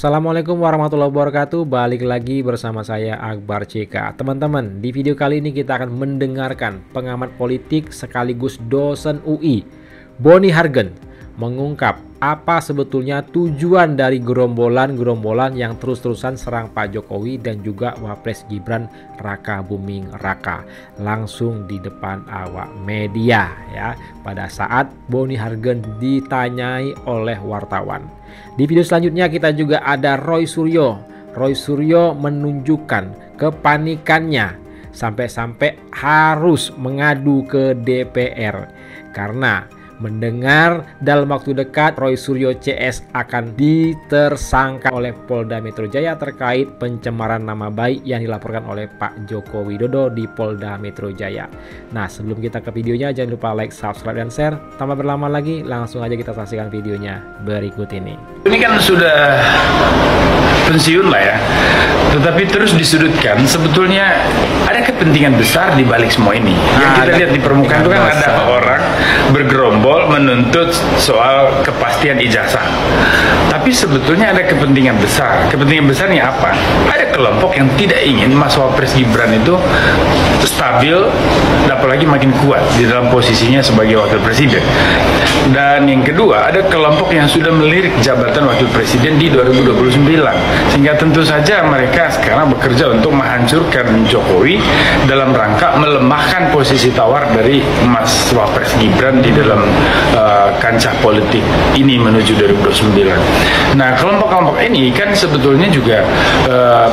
Assalamualaikum warahmatullahi wabarakatuh. Balik lagi bersama saya Akbar CK. Teman-teman, di video kali ini kita akan mendengarkan pengamat politik sekaligus dosen UI, Boni Hargen, mengungkap apa sebetulnya tujuan dari gerombolan-gerombolan yang terus-terusan serang Pak Jokowi dan juga Wapres Gibran Raka Buming Raka langsung di depan awak media ya, pada saat Boni Hargen ditanyai oleh wartawan. Di video selanjutnya kita juga ada Roy Suryo. Roy Suryo menunjukkan kepanikannya sampai-sampai harus mengadu ke DPR karena mendengar dalam waktu dekat Roy Suryo CS akan ditersangka oleh Polda Metro Jaya terkait pencemaran nama baik yang dilaporkan oleh Pak Joko Widodo di Polda Metro Jaya. Nah, sebelum kita ke videonya jangan lupa like, subscribe, dan share. Tanpa berlama lagi, langsung aja kita saksikan videonya berikut ini. Ini kan sudah pensiun lah ya, tetapi terus disudutkan. Sebetulnya ada kepentingan besar di balik semua ini. Yang kita lihat di permukaan itu kan ada orang bergerombol menuntut soal kepastian ijazah. Tapi sebetulnya ada kepentingan besar. Kepentingan besarnya apa? Ada kelompok yang tidak ingin Mas Wapres Gibran itu stabil, apalagi makin kuat di dalam posisinya sebagai wakil presiden. Dan yang kedua, ada kelompok yang sudah melirik jabatan wakil presiden di 2029. Sehingga tentu saja mereka sekarang bekerja untuk menghancurkan Jokowi dalam rangka melemahkan posisi tawar dari Mas Wapres Gibran di dalam kancah politik ini menuju 2029. Nah, kelompok-kelompok ini kan sebetulnya juga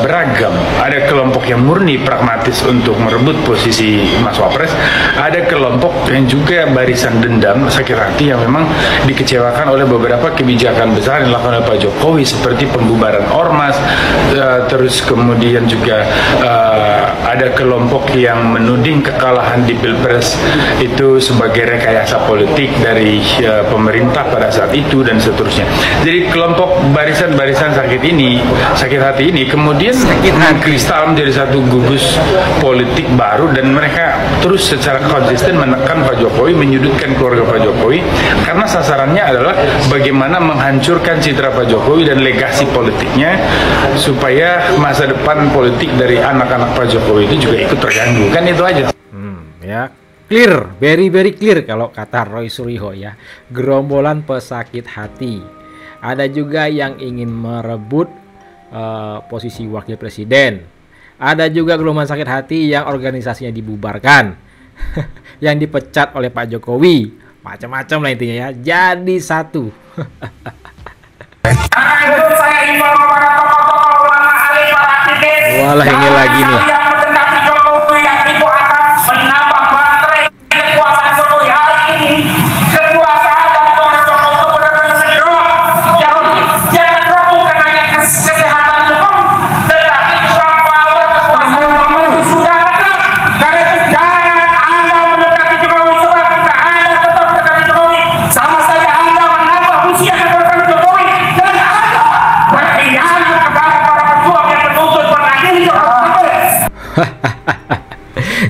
beragam. Ada kelompok yang murni pragmatis untuk merebut posisi Mas Wapres. Ada kelompok yang juga barisan dendam, sakit hati yang memang dikecewakan oleh beberapa kebijakan besar yang dilakukan oleh Pak Jokowi seperti pembubaran ormas, terus kemudian juga ada kelompok yang menuding kekalahan di Pilpres itu sebagai rekayasa politik dari pemerintah pada saat itu dan seterusnya. Jadi kelompok barisan-barisan sakit hati ini kemudian mengkristal menjadi satu gugus politik baru dan mereka terus secara konsisten menekan Pak Jokowi, menyudutkan keluarga Pak Jokowi karena sasarannya adalah bagaimana menghancurkan citra Pak Jokowi dan legasi politiknya supaya masa depan politik dari anak-anak Pak Jokowi itu juga ikut terganggu. Kan itu aja. Ya, clear, very clear kalau kata Roy Suryo ya. Gerombolan pesakit hati. Ada juga yang ingin merebut posisi wakil presiden. Ada juga gelombang sakit hati yang organisasinya dibubarkan, yang dipecat oleh Pak Jokowi, macam-macam lah intinya ya. Jadi satu. Walah, ini lagi nih.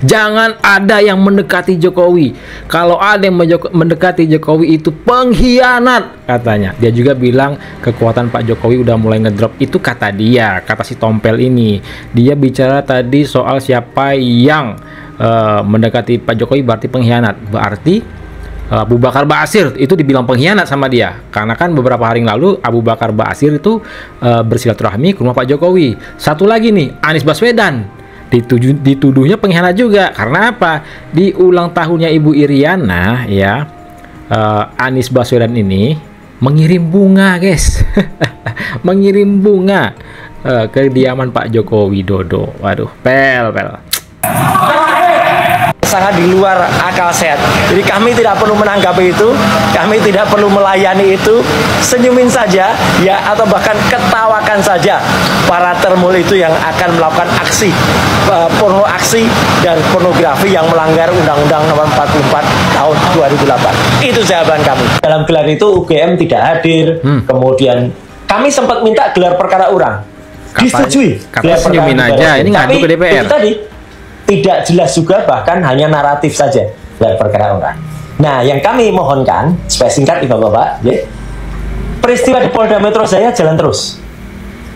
Jangan ada yang mendekati Jokowi. Kalau ada yang mendekati Jokowi itu pengkhianat katanya. Dia juga bilang kekuatan Pak Jokowi udah mulai ngedrop. Itu kata dia, kata si Tompel ini. Dia bicara tadi soal siapa yang mendekati Pak Jokowi berarti pengkhianat. Berarti Abu Bakar Ba'asyir itu dibilang pengkhianat sama dia. Karena kan beberapa hari lalu Abu Bakar Ba'asyir itu bersilaturahmi ke rumah Pak Jokowi. Satu lagi nih, Anies Baswedan dituduhnya pengkhianat juga. Karena apa? Di ulang tahunnya Ibu Iriana ya, Anies Baswedan ini mengirim bunga guys. Mengirim bunga ke kediaman Pak Joko Widodo. Waduh, pel sangat di luar akal sehat. Jadi kami tidak perlu menanggapi itu, kami tidak perlu melayani itu, senyumin saja ya, atau bahkan ketawakan saja para termul itu yang akan melakukan aksi porno aksi dan pornografi yang melanggar Undang-Undang Nomor 44 tahun 2008. Itu jawaban kami. Dalam gelar itu UGM tidak hadir. Kemudian kami sempat minta gelar perkara urang. Disetujui. Katanya senyumin aja, ini ngadu ke DPR. Itu tadi tidak jelas juga, bahkan hanya naratif saja gelar perkara urang. Nah, yang kami mohonkan supaya singkat Bapak-bapak, ya, peristiwa di Polda Metro Jaya jalan terus.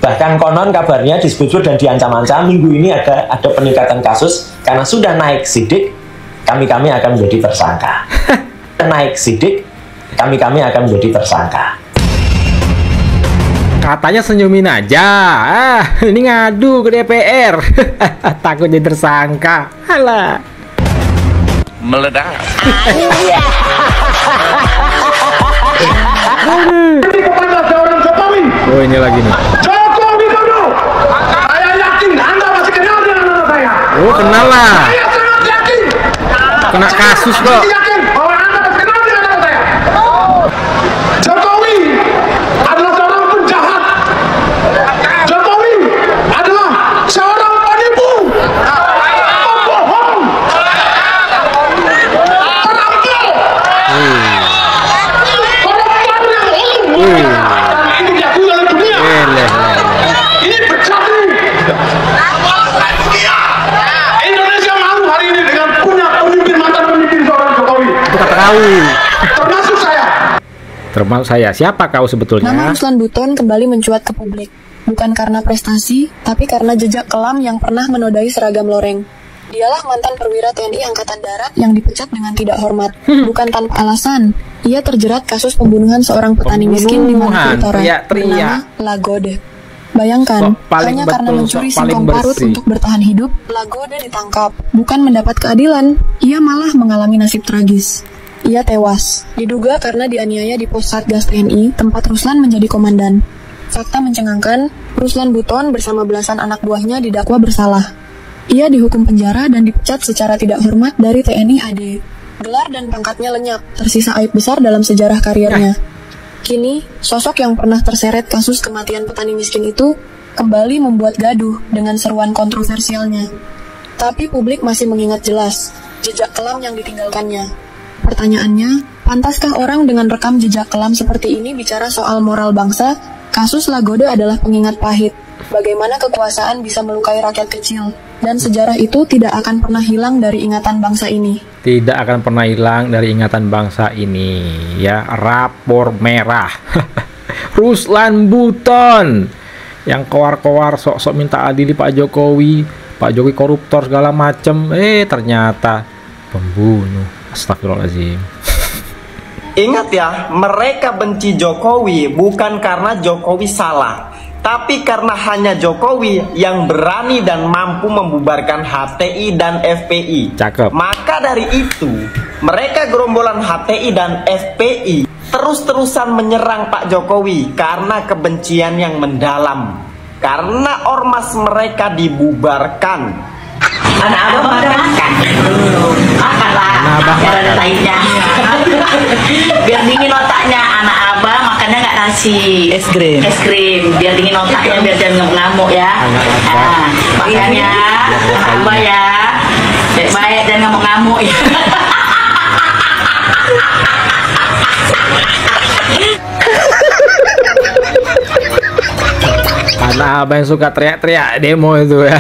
Bahkan konon kabarnya disebut dan diancam-ancam minggu ini ada peningkatan kasus karena sudah naik sidik, kami akan menjadi tersangka. Naik sidik, kami akan menjadi tersangka. Katanya senyumin aja. Ini ngadu ke DPR. Takut jadi tersangka. Alah. Meledak. Kepada seorang Jokowi. Oh, ini lagi nih. Jokowi Dodo. Saya yakin Anda masih kenal dengan nama saya. Oh, kenal lah. Saya sangat yakin. Kena kasus kok. Saya yakin bahwa Anda masih kenal dengan nama saya. Jokowi adalah seorang penjahat. Jokowi adalah seorang penipu, pembohong, perampok, koruptor yang ulung. Ini diakui oleh dunia. Ini bejati. Indonesia malu hari ini dengan punya pemimpin mantan pemimpin seorang Jokowi. Itu kata kau. Termasuk saya. Termasuk saya. Siapa kau sebetulnya? Nama Ruslan Buton kembali mencuat ke publik. Bukan karena prestasi, tapi karena jejak kelam yang pernah menodai seragam loreng. Dialah mantan perwira TNI Angkatan Darat yang dipecat dengan tidak hormat. Bukan tanpa alasan. Ia terjerat kasus pembunuhan seorang petani miskin di Maluku Utara bernama Lagode. Bayangkan, hanya karena mencuri singkong parut untuk bertahan hidup, Lagode ditangkap. Bukan mendapat keadilan, ia malah mengalami nasib tragis. Ia tewas, diduga karena dianiaya di pos Satgas TNI, tempat Ruslan menjadi komandan. Fakta mencengangkan, Ruslan Buton bersama belasan anak buahnya didakwa bersalah. Ia dihukum penjara dan dipecat secara tidak hormat dari TNI AD. Gelar dan pangkatnya lenyap, tersisa aib besar dalam sejarah karirnya. Kini, sosok yang pernah terseret kasus kematian petani miskin itu kembali membuat gaduh dengan seruan kontroversialnya. Tapi publik masih mengingat jelas jejak kelam yang ditinggalkannya. Pertanyaannya, pantaskah orang dengan rekam jejak kelam seperti ini bicara soal moral bangsa? Kasus Lagode adalah pengingat pahit. Bagaimana kekuasaan bisa melukai rakyat kecil, dan sejarah itu tidak akan pernah hilang dari ingatan bangsa ini. Tidak akan pernah hilang dari ingatan bangsa ini. Ya, rapor merah. Ruslan Buton yang koar-koar sok-sok minta adili Pak Jokowi. Pak Jokowi koruptor segala macem. Ternyata pembunuh. Astagfirullahaladzim. Ingat ya, mereka benci Jokowi bukan karena Jokowi salah, tapi karena hanya Jokowi yang berani dan mampu membubarkan HTI dan FPI. Cakep. Maka dari itu, mereka gerombolan HTI dan FPI terus-terusan menyerang Pak Jokowi karena kebencian yang mendalam. Karena ormas mereka dibubarkan. Anak abang makan makanlah biar ada lainnya. Biar dingin otaknya. Anak abang makannya nggak nasi, es krim biar dingin otaknya, biar jangan ngamuk ya. Makanya anak abang ya baik dan ngamuk ya. Anak abang yang suka teriak-teriak demo itu ya.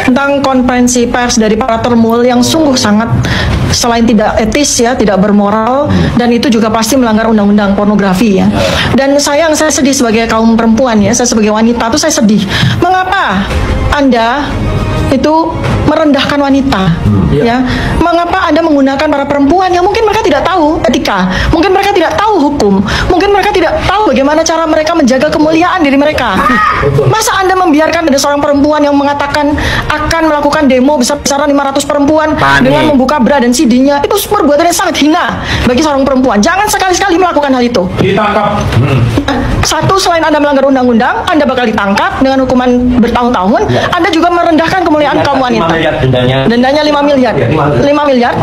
Tentang konferensi pers dari para termul yang sungguh sangat, selain tidak etis ya, tidak bermoral, dan itu juga pasti melanggar undang-undang pornografi ya. Dan saya sedih sebagai kaum perempuan ya, saya sebagai wanita tuh saya sedih. Mengapa Anda itu merendahkan wanita ya? Mengapa Anda menggunakan para perempuan yang mungkin mereka tidak tahu etika, mungkin mereka tidak tahu hukum, mungkin mereka tidak tahu bagaimana cara mereka menjaga kemuliaan diri mereka. Masa Anda membiarkan ada seorang perempuan yang mengatakan akan melakukan demo besar-besaran 500 perempuan dengan membuka bra dan CD-nya? Itu perbuatan yang sangat hina bagi seorang perempuan. Jangan sekali-sekali melakukan hal itu. Ditangkap. Satu, selain Anda melanggar undang-undang, Anda bakal ditangkap dengan hukuman bertahun-tahun. Anda juga merendahkan kemuliaan kaum wanita. Dendanya 5 miliar. 5 miliar.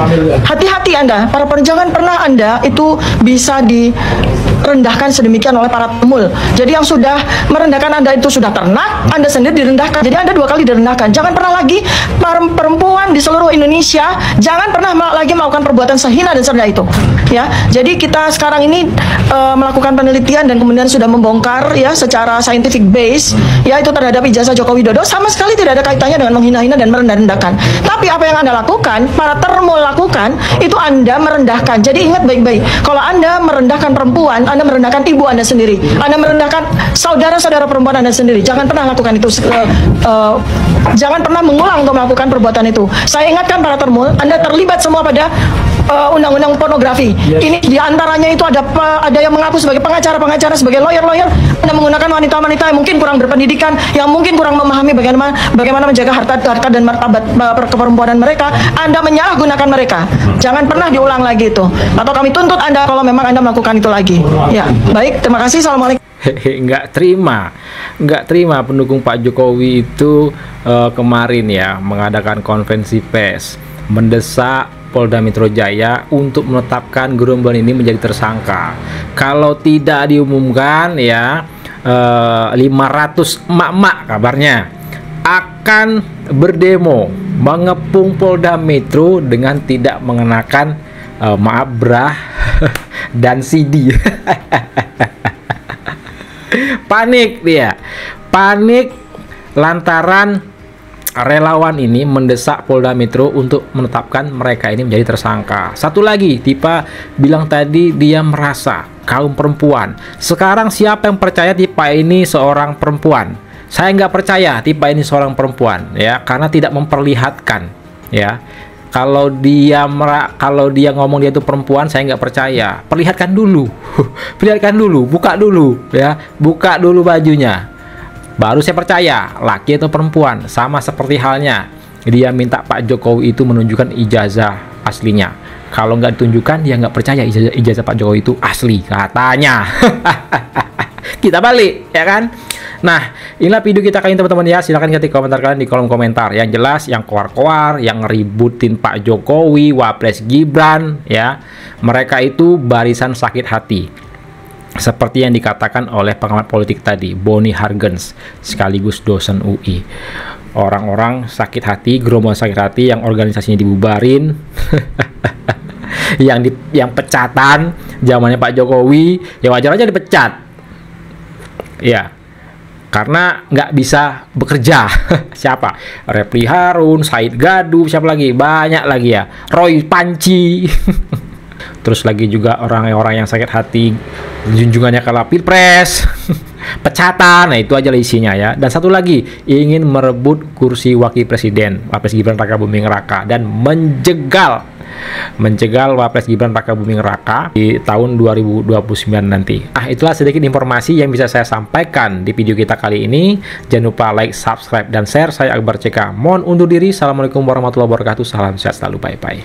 Hati-hati Anda, para jangan pernah Anda itu bisa direndahkan sedemikian oleh para pemul. Jadi yang sudah merendahkan Anda itu sudah ternak, Anda sendiri direndahkan. Jadi Anda 2 kali direndahkan. Jangan pernah lagi para perempuan di seluruh Indonesia jangan pernah lagi melakukan perbuatan sehina dan serendah itu. Ya, jadi kita sekarang ini melakukan penelitian dan kemudian sudah membongkar ya secara scientific base ya itu terhadap ijazah Joko Widodo sama sekali tidak ada kaitannya dengan menghina-hina dan merendah-rendahkan. Tapi apa yang Anda lakukan, para termul lakukan, itu Anda merendahkan. Jadi ingat baik-baik, kalau Anda merendahkan perempuan perempuan, Anda merendahkan ibu Anda sendiri, Anda merendahkan saudara-saudara perempuan Anda sendiri. Jangan pernah lakukan itu. Jangan pernah mengulang untuk melakukan perbuatan itu. Saya ingatkan para termul, Anda terlibat semua pada undang-undang pornografi. Ini diantaranya itu ada yang mengaku sebagai pengacara, sebagai lawyer. Anda menggunakan wanita-wanita yang mungkin kurang berpendidikan, yang mungkin kurang memahami bagaimana menjaga harta dan martabat keperempuanan mereka. Anda menyalahgunakan mereka. Jangan pernah diulang lagi itu. Atau kami tuntut Anda kalau memang Anda melakukan itu lagi. Ya, baik. Terima kasih. Assalamualaikum. Nggak terima pendukung Pak Jokowi itu kemarin ya mengadakan konferensi pers mendesak Polda Metro Jaya untuk menetapkan gerombolan ini menjadi tersangka. Kalau tidak diumumkan ya 500 emak-emak kabarnya akan berdemo mengepung Polda Metro dengan tidak mengenakan maaf brah dan CD. Panik dia, panik lantaran relawan ini mendesak Polda Metro untuk menetapkan mereka ini menjadi tersangka. Satu lagi, Tipa bilang tadi dia merasa kaum perempuan. Sekarang siapa yang percaya Tipa ini seorang perempuan? Saya nggak percaya Tipa ini seorang perempuan ya, karena tidak memperlihatkan ya. Kalau dia ngomong dia itu perempuan, saya nggak percaya. Perlihatkan dulu, perlihatkan dulu, buka dulu ya, buka dulu bajunya. Baru saya percaya laki atau perempuan. Sama seperti halnya dia minta Pak Jokowi itu menunjukkan ijazah aslinya. Kalau nggak ditunjukkan dia nggak percaya ijazah Pak Jokowi itu asli katanya. Kita balik ya kan. Nah, inilah video kita kali ini teman-teman ya. Silahkan ketik komentar kalian di kolom komentar. Yang jelas yang koar-koar, yang ngeributin Pak Jokowi, Wapres Gibran ya, mereka itu barisan sakit hati. Seperti yang dikatakan oleh pengamat politik tadi, Boni Hargens, sekaligus dosen UI. Orang-orang sakit hati, gerombolan sakit hati yang organisasinya dibubarin, yang pecatan zamannya Pak Jokowi, ya wajar aja dipecat. Ya, karena nggak bisa bekerja. Siapa? Repli Harun, Said Gaduh, siapa lagi? Banyak lagi ya. Roy Panci. Terus lagi juga orang-orang yang sakit hati junjungannya kalah pilpres, pecatan, nah itu aja isinya ya. Dan satu lagi, ingin merebut kursi wakil presiden Wapres Gibran Raka Buming Raka dan menjegal Wapres Gibran Raka Buming Raka di tahun 2029 nanti. Itulah sedikit informasi yang bisa saya sampaikan di video kita kali ini. Jangan lupa like, subscribe, dan share. Saya Akbar CK mohon undur diri. Assalamualaikum warahmatullahi wabarakatuh. Salam sehat selalu, bye-bye.